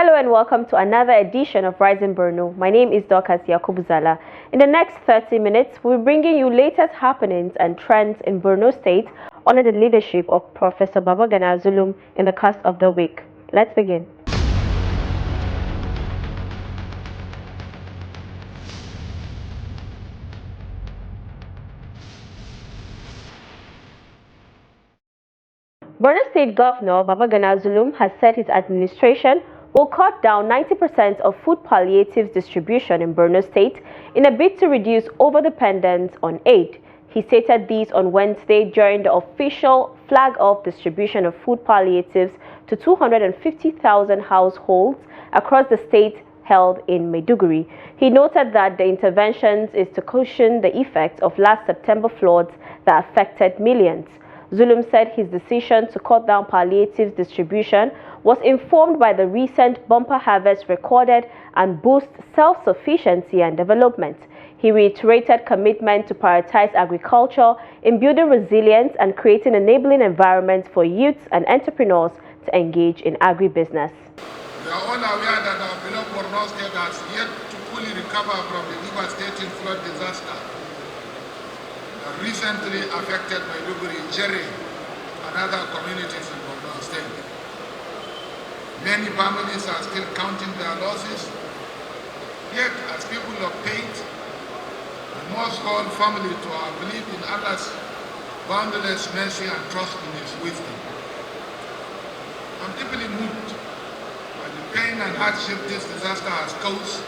Hello and welcome to another edition of Rising Borno. My name is Dorcas Yakubuzala. In the next 30 minutes, we'll be bringing you latest happenings and trends in Borno State under the leadership of Professor Babagana Zulum in the cast of the week. Let's begin. Borno State Governor Babagana Zulum has said his administration will cut down 90% of food palliatives distribution in Borno State in a bid to reduce overdependence on aid. He stated this on Wednesday during the official flag-off distribution of food palliatives to 250,000 households across the state held in Maiduguri. He noted that the interventions is to cushion the effects of last September floods that affected millions. Zulum said his decision to cut down palliatives distribution was informed by the recent bumper harvest recorded and boost self-sufficiency and development. He reiterated commitment to prioritize agriculture in building resilience and creating enabling environments for youths and entrepreneurs to engage in agribusiness. We are all aware that our beloved Borno State has yet to fully recover from the devastating flood disaster recently affected Maiduguri, Jerry, and other communities in Borno State. Many families are still counting their losses, yet as people of faith, we must hold firmly to our belief in Allah's boundless mercy and trust in His wisdom. I'm deeply moved by the pain and hardship this disaster has caused,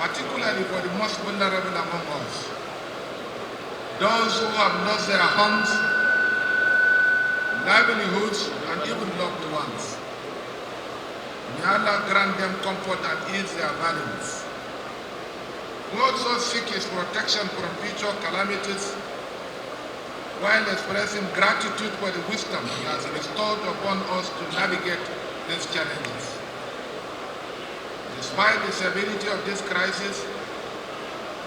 particularly for the most vulnerable among us. Those who have lost their homes, livelihoods, and even loved ones. May Allah grant them comfort and ease their burdens. We also seek His protection from future calamities while expressing gratitude for the wisdom He has bestowed upon us to navigate these challenges. Despite the severity of this crisis,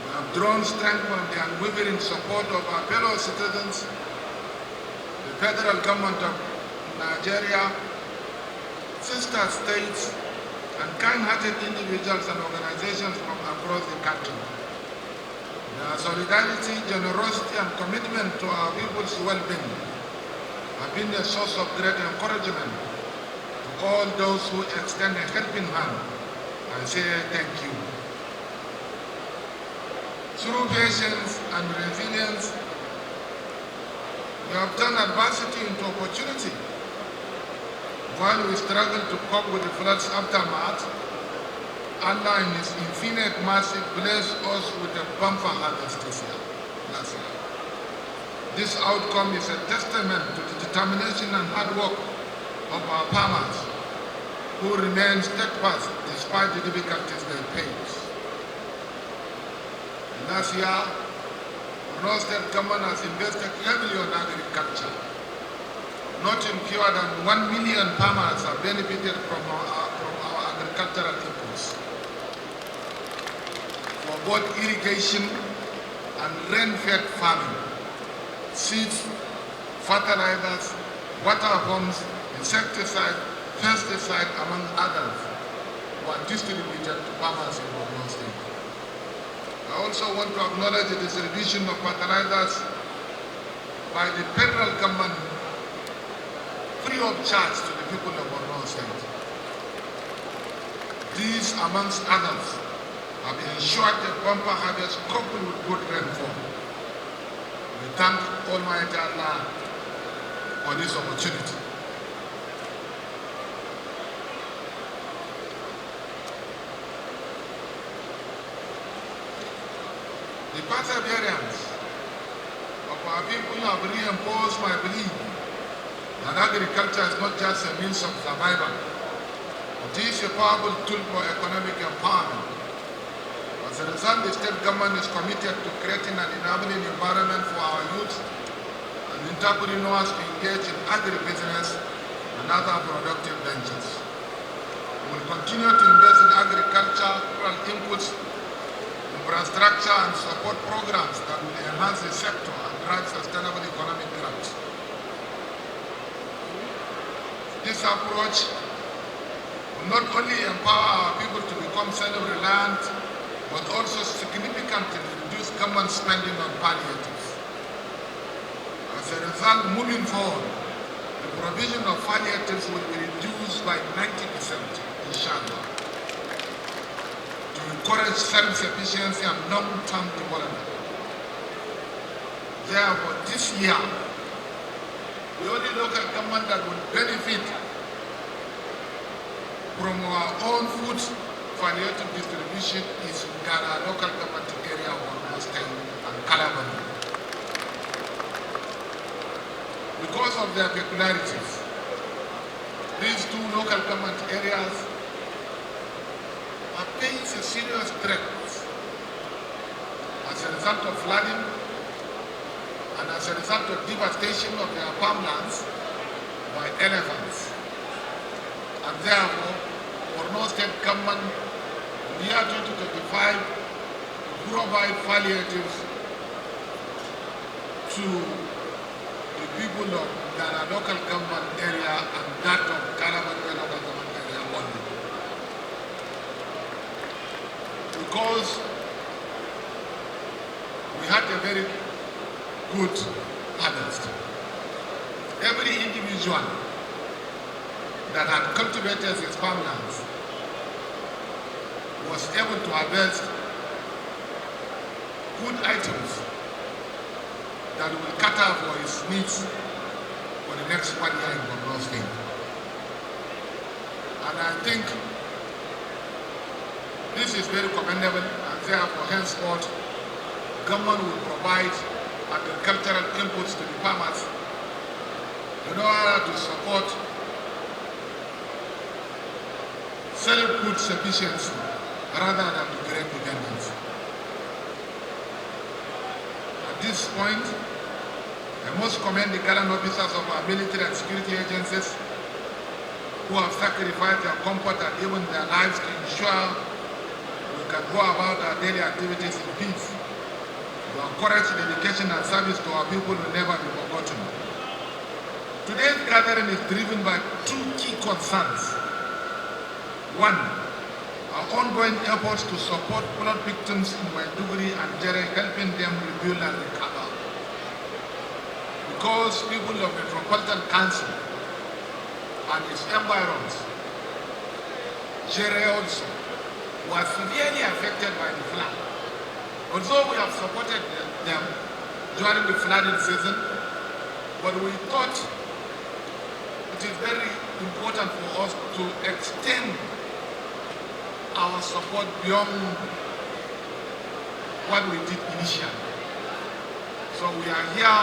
we have drawn strength from the unwavering support of our fellow citizens, the federal government of Nigeria, sister states, and kind-hearted individuals and organizations from across the country. Their solidarity, generosity, and commitment to our people's well-being have been a source of great encouragement to all those who extend a helping hand. I say thank you. Through patience and resilience, we have turned adversity into opportunity. While we struggle to cope with the flood's aftermath, Allah in His infinite mercy blessed us with a bumper harvest this year, last year. This outcome is a testament to the determination and hard work of our farmers, who remain steadfast despite the difficulties they face. Last year, Borno State government has invested heavily on agriculture. Nothing fewer than 1 million farmers have benefited from our agricultural inputs for both irrigation and rain-fed farming, seeds, fertilizers, water pumps, insecticide, pesticide, among others, were distributed to farmers in Borno State. I also want to acknowledge the distribution of fertilizers by the federal government free of charge to the people of Borno State. These, amongst others, have ensured a bumper harvest coupled with good rainfall. We thank Almighty Allah for this opportunity. The perseverance of our people have reinforced my belief that agriculture is not just a means of survival, it is a powerful tool for economic empowerment. As a result, the state government is committed to creating an enabling environment for our youth and entrepreneurs to engage in agribusiness and other productive ventures. We will continue to invest in agriculture, rural inputs, infrastructure, and support programs that will enhance the sector and drive sustainable economic growth. This approach will not only empower our people to become self-reliant, but also significantly reduce government spending on palliatives. As a result, moving forward, the provision of palliatives will be reduced by 90%, inshallah, to encourage self-sufficiency and long-term development. Therefore, this year, the only local government that will benefit from our own food palliative distribution is Ghana local government area of Borno State and Calabar. Because of their peculiarities, these two local government areas are facing a serious threat as a result of flooding and as a result of devastation of their farmlands by elephants. And therefore, Borno State government in the year 2025 provide palliatives to the people of Ghana local government area and that of Calabar local government area only. Because we had a very good harvest. Every individual that had cultivated his farmlands was able to harvest good items that will cater for his needs for the next 1 year in Borno State. And I think this is very commendable, and therefore henceforth government will provide agricultural inputs to the farmers in order to support self-food sufficiency rather than to great dependence. At this point, I must commend the gallant officers of our military and security agencies who have sacrificed their comfort and even their lives to ensure we can go about our daily activities in peace. Your courage, dedication, and service to our people will never be forgotten. Today's gathering is driven by two key concerns. One, our ongoing efforts to support flood victims in Maiduguri and Jere, helping them rebuild and recover. Because people of Metropolitan Council and its environs, Jere also, were severely affected by the flood. Although we have supported them during the flooding season, but we thought it is very important for us to extend our support beyond what we did initially. So we are here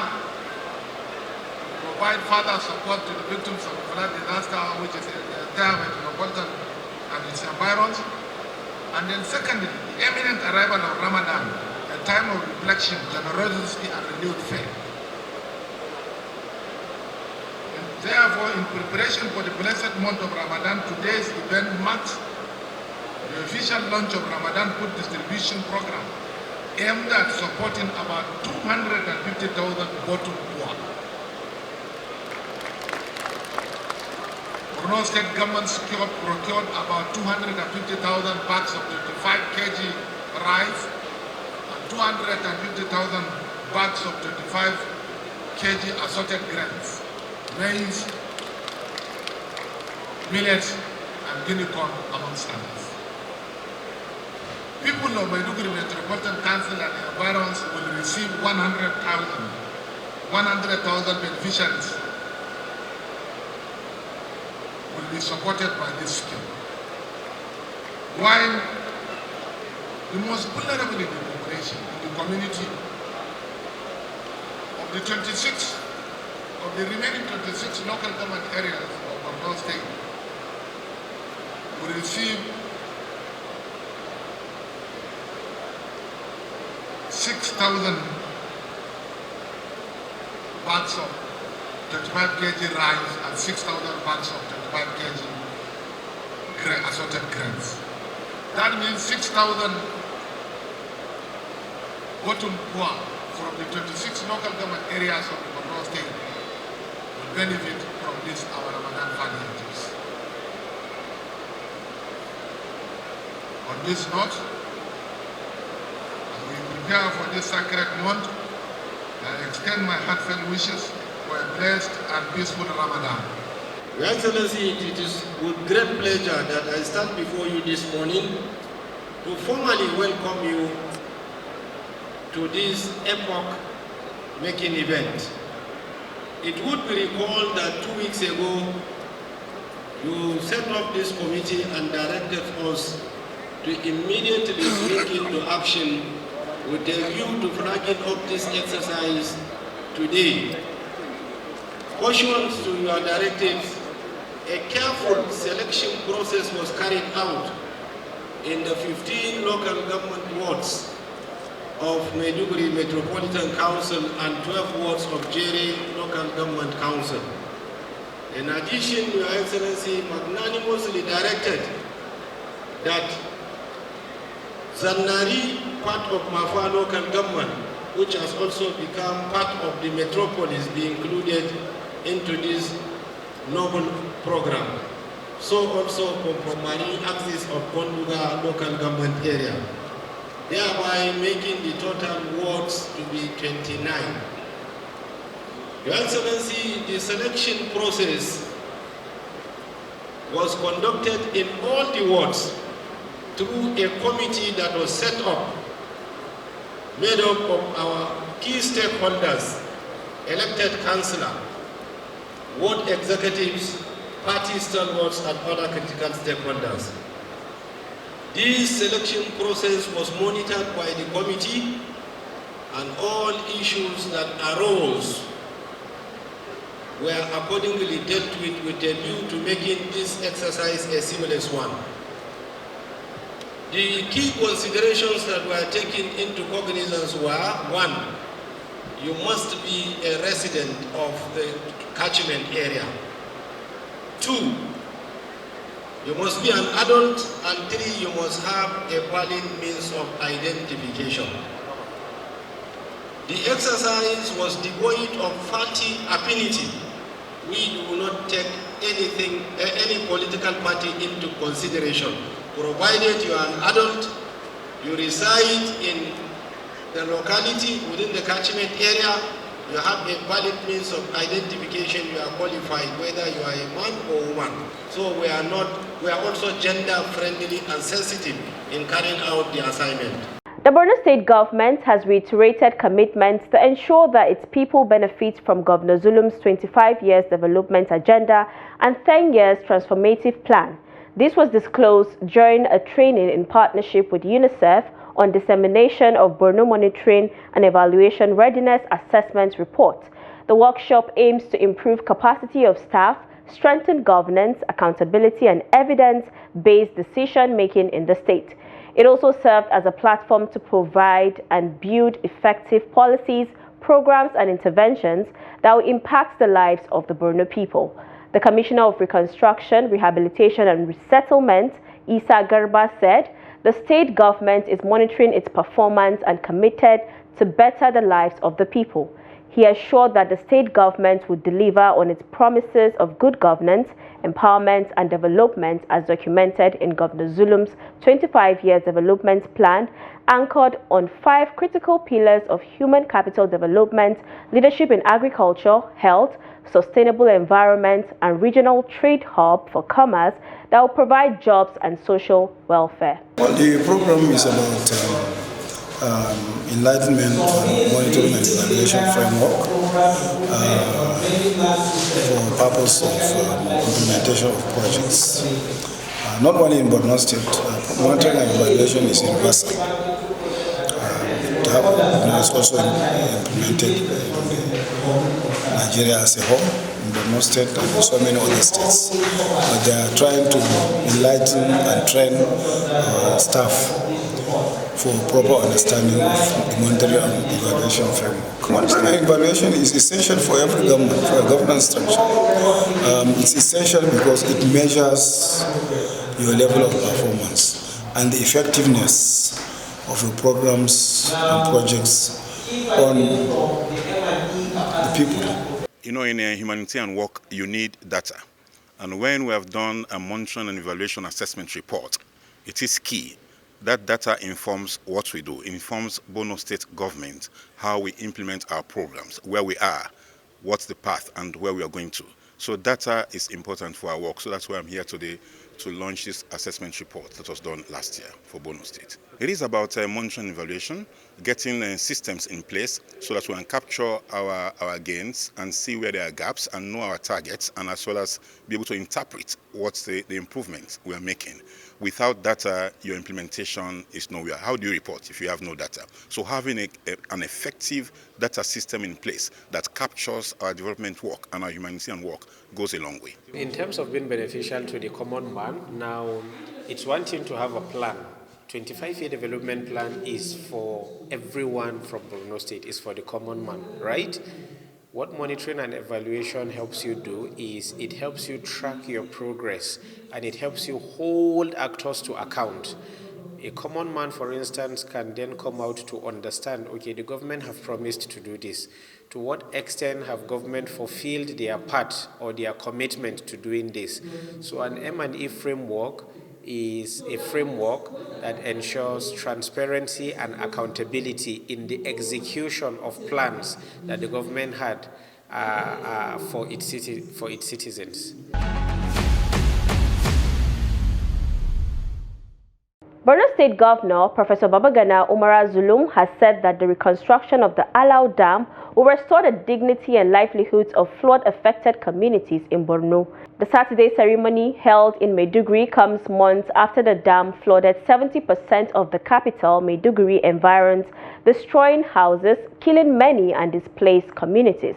to provide further support to the victims of the flood disaster, which is the entire Metropolitan and its environs. And then secondly, the imminent arrival of Ramadan, a time of reflection, generosity, and renewed faith. And therefore, in preparation for the blessed month of Ramadan, today's event marks the official launch of Ramadan food distribution program aimed at supporting about 250,000 bottom poor. Borno State government procured about 250,000 bags of 25 kg rice and 250,000 bags of 25 kg assorted grains, maize, millets, and guinea corn, amongst others. People of Maiduguri Metropolitan Council and the environs will receive 100,000 beneficiaries will be supported by this scheme. While the most vulnerable in the population, in the community, of the 26, of the remaining 26 local government areas of Borno State will receive 6,000 bags of 25 kg rice and 6,000 bags of 25 kg assorted grains. That means 6,000 bottom poor from the 26 local government areas of the Borno State will benefit from this our Ramadan palliatives. On this note, as we prepare for this sacred month, I extend my heartfelt wishes for a blessed and peaceful Ramadan. Your Excellency, it is with great pleasure that I stand before you this morning to formally welcome you to this epoch-making event. It would be recalled that 2 weeks ago, you set up this committee and directed us to immediately spring into action with a view to flagging up this exercise today. Pursuant to your directives, a careful selection process was carried out in the 15 local government wards of Maiduguri Metropolitan Council and 12 wards of Jere Local Government Council. In addition, Your Excellency magnanimously directed that Zannari, part of Mafa local government, which has also become part of the metropolis, be included into this noble program. So also Kompomari axis of Konduga local government area, thereby making the total wards to be 29. Your Excellency, the selection process was conducted in all the wards through a committee that was set up, made up of our key stakeholders, elected councillor, ward executives, party stalwarts, and other critical stakeholders. This selection process was monitored by the committee, and all issues that arose were accordingly dealt with a view to making this exercise a seamless one. The key considerations that were taken into cognizance were: 1, you must be a resident of the catchment area. 2, you must be an adult. And 3, you must have a valid means of identification. The exercise was devoid of party affinity. We do not take any political party into consideration. Provided you are an adult, you reside in the locality within the catchment area, you have a valid means of identification, you are qualified, whether you are a man or woman. So we are also gender friendly and sensitive in carrying out the assignment. The Borno State government has reiterated commitments to ensure that its people benefit from Governor Zulum's 25 years development agenda and 10 years transformative plan. This was disclosed during a training in partnership with UNICEF on dissemination of Borno Monitoring and Evaluation Readiness Assessment Report. The workshop aims to improve capacity of staff, strengthen governance, accountability, and evidence-based decision-making in the state. It also served as a platform to provide and build effective policies, programs, and interventions that will impact the lives of the Borno people. The Commissioner of Reconstruction, Rehabilitation and Resettlement, Isa Garba, said the state government is monitoring its performance and committed to better the lives of the people. He assured that the state government would deliver on its promises of good governance, empowerment and development as documented in Governor Zulum's 25 years development plan, anchored on 5 critical pillars of human capital development, leadership in agriculture, health, sustainable environment, and regional trade hub for commerce that will provide jobs and social welfare. Well, the program is about enlightenment and monitoring and evaluation framework for purpose of implementation of projects. Not only in Borno State, monitoring and evaluation is universal. It's also implemented in Nigeria as a whole, in Borno State and in so many other states. But they are trying to enlighten and train staff for proper understanding of the monitoring and evaluation framework. Monitoring and evaluation is essential for every government, for a governance structure. It's essential because it measures your level of performance and the effectiveness of your programs and projects on the people. You know, in a humanitarian work, you need data. And when we have done a monitoring and evaluation assessment report, it is key That data informs what we do, informs Borno State government, how we implement our programs, where we are, what's the path, and where we are going to. So data is important for our work. So that's why I'm here today to launch this assessment report that was done last year for Borno State. It is about monitoring and evaluation, getting systems in place so that we can capture our gains and see where there are gaps and know our targets, and as well as be able to interpret what's the improvements we are making. Without data, your implementation is nowhere. How do you report if you have no data? So having an effective data system in place that captures our development work and our humanitarian work goes a long way. In terms of being beneficial to the common man, now it's one thing to have a plan. 25-year development plan is for everyone from Borno State, is for the common man, right? What monitoring and evaluation helps you do is it helps you track your progress and it helps you hold actors to account. A common man, for instance, can then come out to understand, okay, the government have promised to do this. To what extent have government fulfilled their part or their commitment to doing this? So an M&E framework is a framework that ensures transparency and accountability in the execution of plans that the government had for its citizens. Borno State Governor Professor Babagana Umara Zulum has said that the reconstruction of the Alau Dam will restore the dignity and livelihoods of flood-affected communities in Borno. The Saturday ceremony held in Maiduguri comes months after the dam flooded 70% of the capital, Maiduguri environs, destroying houses, killing many and displaced communities.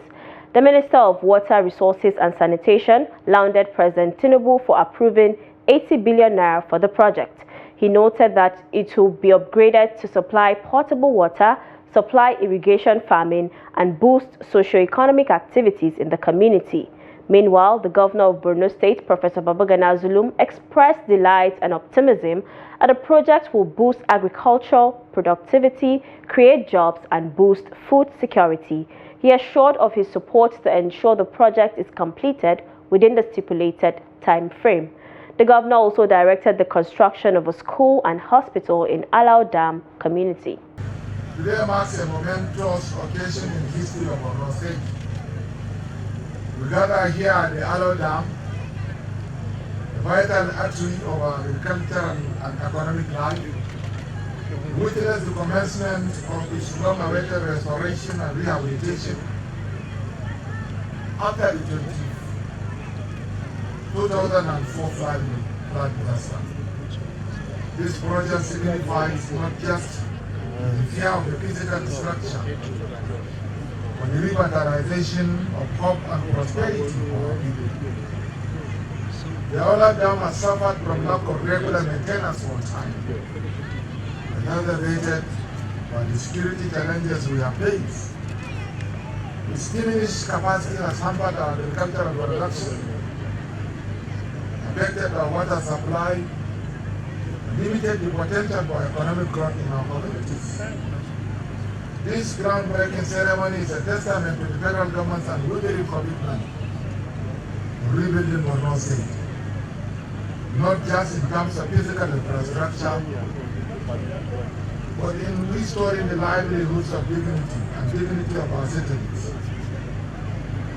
The Minister of Water Resources and Sanitation lauded President Tinubu for approving 80 billion naira for the project. He noted that it will be upgraded to supply potable water, supply irrigation farming, and boost socio-economic activities in the community. Meanwhile, the governor of Borno State, Professor Babagana Zulum, expressed delight and optimism that the project will boost agricultural productivity, create jobs, and boost food security. He assured of his support to ensure the project is completed within the stipulated time frame. The governor also directed the construction of a school and hospital in Alau Dam community. Today marks a momentous occasion in the history of Borno State. We gather here at the Alau Dam, a vital artery of our agricultural and economic life, to witness the commencement of its long-awaited restoration and rehabilitation after the 2004 flood disaster. This project signifies not just the fear of the physical destruction, but the revitalization of hope and prosperity for our people. The Alau Dam has suffered from lack of regular maintenance for time, and aggravated by the security challenges we have faced. Its diminished capacity has hampered our agricultural production, affected our water supply, and limited the potential for economic growth in our communities. This groundbreaking ceremony is a testament to the federal government's unwavering commitment to rebuilding Borno State, not just in terms of physical infrastructure, but in restoring the livelihoods of dignity and dignity of our citizens.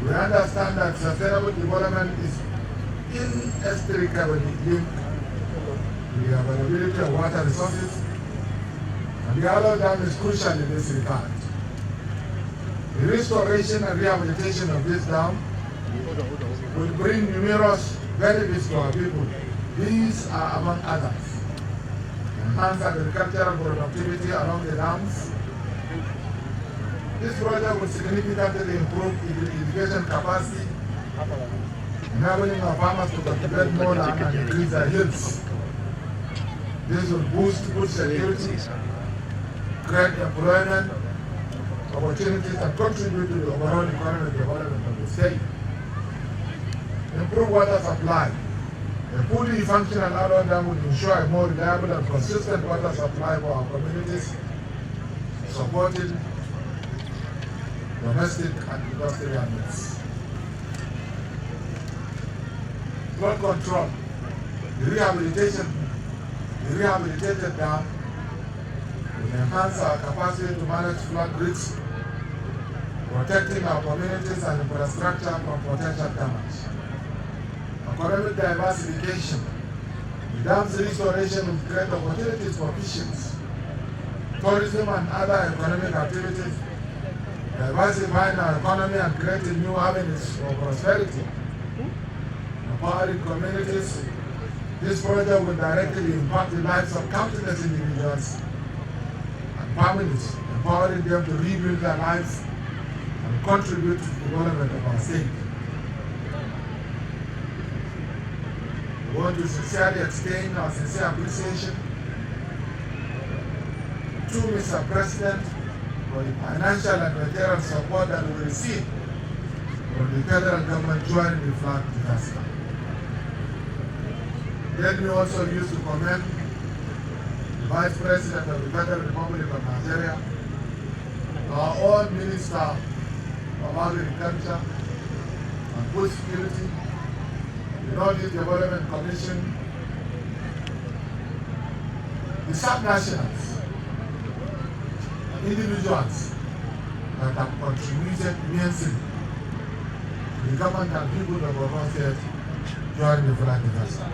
We understand that sustainable development is inextricably linked to the availability of water resources, and the Alau Dam is crucial in this regard. The restoration and rehabilitation of this dam will bring numerous benefits to our people. These are among others: enhance agricultural productivity along the dams. This project will significantly improve irrigation capacity, enabling our farmers to cultivate more land and increase their yields. This will boost food security, create employment opportunities, and contribute to the overall economic development of the state. Improve water supply. A fully functional Alau Dam will ensure a more reliable and consistent water supply for our communities, supporting domestic and industrial needs. Flood control. The rehabilitation The rehabilitated dam will enhance our capacity to manage flood risks, protecting our communities and infrastructure from potential damage. Economic diversification. The dam's restoration will create opportunities for fisheries, tourism and other economic activities, diversifying our economy and creating new avenues for prosperity. Empowering communities. This project will directly impact the lives of countless individuals and families, empowering them to rebuild their lives and contribute to the development of our state. We want to sincerely extend our sincere appreciation to Mr. President for the financial and material support that we receive from the federal government during the flood disaster. Let me also use to commend the Vice President of the Federal Republic of Nigeria, our own Minister of Agriculture and Food Security, the Northeast Development Commission, the sub-nationals, and individuals that have contributed immensely to the government and people of Borno State during the flood disaster.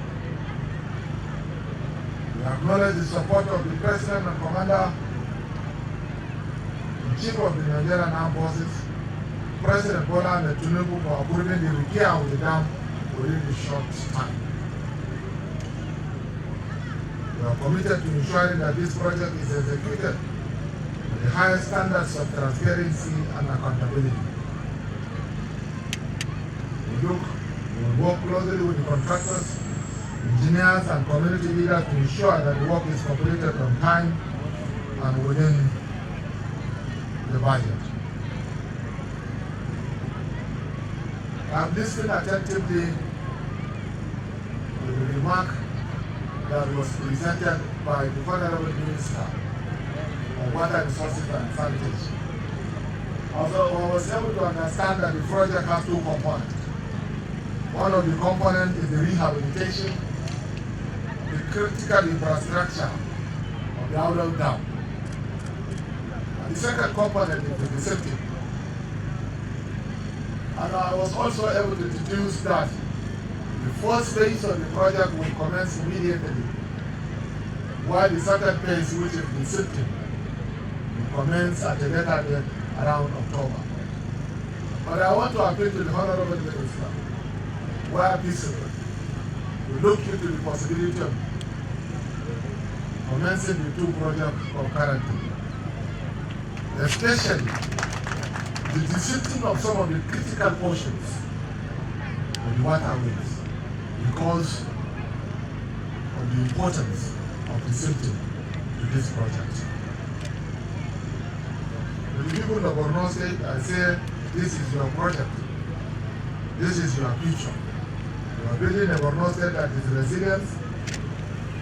We acknowledge the support of the President and Commander-in-Chief of the Nigerian Armed Forces, President Bola Tinubu, for approving the repair of the dam within a short time. We are committed to ensuring that this project is executed with the highest standards of transparency and accountability. We will work closely with the contractors, engineers and community leaders to ensure that the work is completed on time and within the budget. I have listened attentively to the remark that was presented by the Honorable Minister of Water Resources and Sanitation. Also, I was able to understand that the project has two components. One of the components is the rehabilitation, the critical infrastructure of the outlet dam. And the second component is the safety. And I was also able to deduce that the first phase of the project will commence immediately, while the second phase, which is the safety, will commence at a later date around October. But I want to appeal to the Honorable Minister, where feasible, we look into the possibility of commencing the two projects concurrently, especially the desilting of some of the critical portions of the waterways because of the importance of desilting to this project. To the people of Borno State, I say, this is your project. This is your future. You are building a Borno State that is resilient,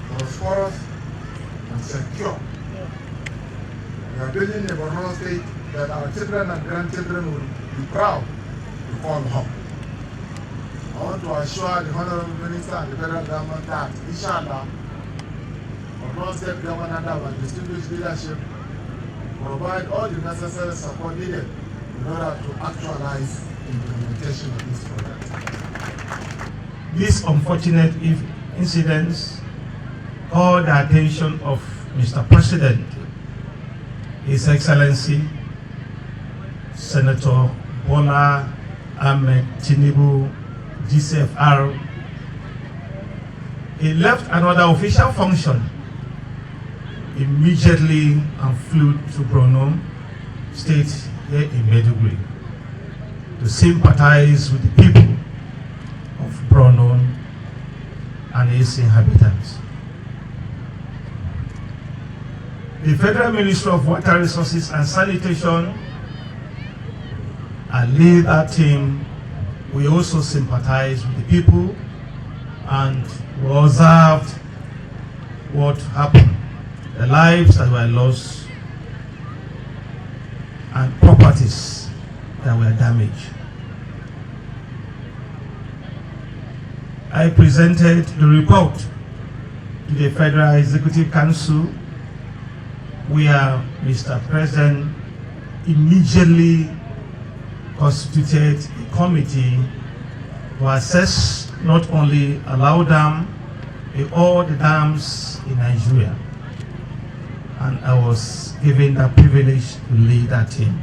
prosperous, and secure. We are building a Borno State that our children and grandchildren will be proud to call home. I want to assure the Honorable Minister and the federal government that, inshallah, Borno State government under our distinguished leadership provide all the necessary support needed in order to actualize the implementation of this project. These unfortunate incidents call the attention of Mr. President, His Excellency Senator Bola Ahmed Tinubu, GCFR. He left another official function immediately and flew to Borno State here in Maiduguri to sympathize with the people of Borno and its inhabitants. The Federal Ministry of Water Resources and Sanitation and lead that team, we also sympathize with the people and we observed what happened, the lives that were lost and properties that were damaged. I presented the report to the Federal Executive Council, where Mr. President immediately constituted a committee to assess not only Allow Dam, but all the dams in Nigeria. And I was given the privilege to lead that team.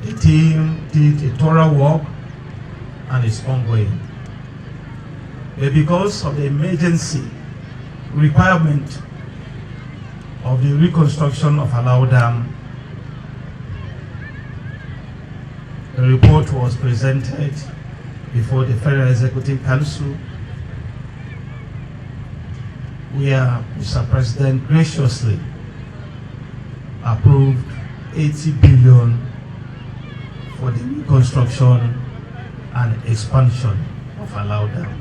The team did a thorough work and is ongoing. But because of the emergency requirement of the reconstruction of Allow Dam, the report was presented before the Federal Executive Council, where Mr. President graciously approved 80 billion for the reconstruction and expansion of Allow Dam.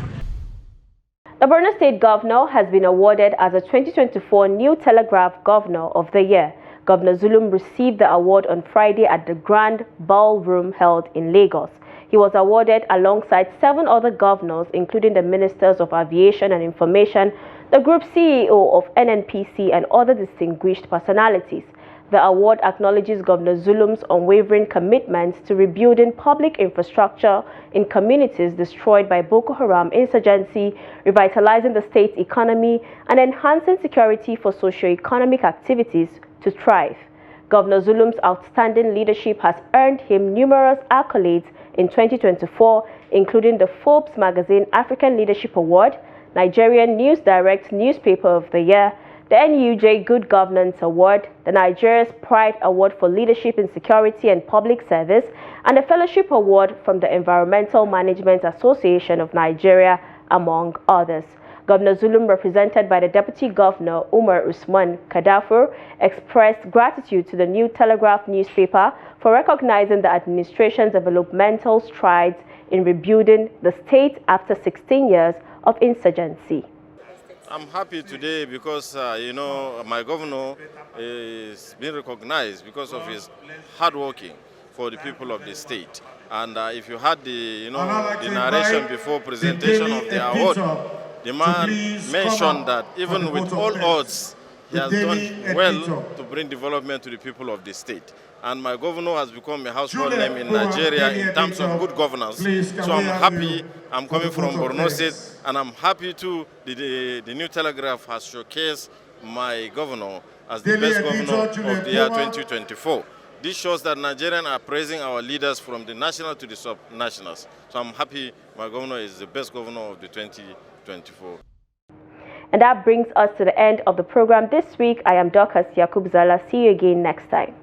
The Borno State Governor has been awarded as a 2024 New Telegraph Governor of the Year. Governor Zulum received the award on Friday at the Grand Ballroom held in Lagos. He was awarded alongside 7 other governors, including the Ministers of Aviation and Information, the Group CEO of NNPC, and other distinguished personalities. The award acknowledges Governor Zulum's unwavering commitment to rebuilding public infrastructure in communities destroyed by Boko Haram insurgency, revitalizing the state's economy, and enhancing security for socio-economic activities to thrive. Governor Zulum's outstanding leadership has earned him numerous accolades in 2024, including the Forbes Magazine African Leadership Award, Nigerian News Direct Newspaper of the Year, the NUJ Good Governance Award, the Nigeria's Pride Award for Leadership in Security and Public Service, and the Fellowship Award from the Environmental Management Association of Nigeria, among others. Governor Zulum, represented by the Deputy Governor Umar Usman Kadafur, expressed gratitude to the New Telegraph newspaper for recognizing the administration's developmental strides in rebuilding the state after 16 years of insurgency. I'm happy today because, my governor is being recognized because of his hard working for the people of the state. And if you had the narration before presentation of the award, the man mentioned that even with all odds, he has done well to bring development to the people of the state. And my governor has become a household name in Nigeria in terms of good governance. So I'm happy. I'm coming from Borno State, and I'm happy too. The New Telegraph has showcased my governor as the best governor of the year 2024. This shows that Nigerians are praising our leaders from the national to the sub-nationals. So I'm happy my governor is the best governor of the 2024. And that brings us to the end of the program this week. I am Dorcas Yakub Zala. See you again next time.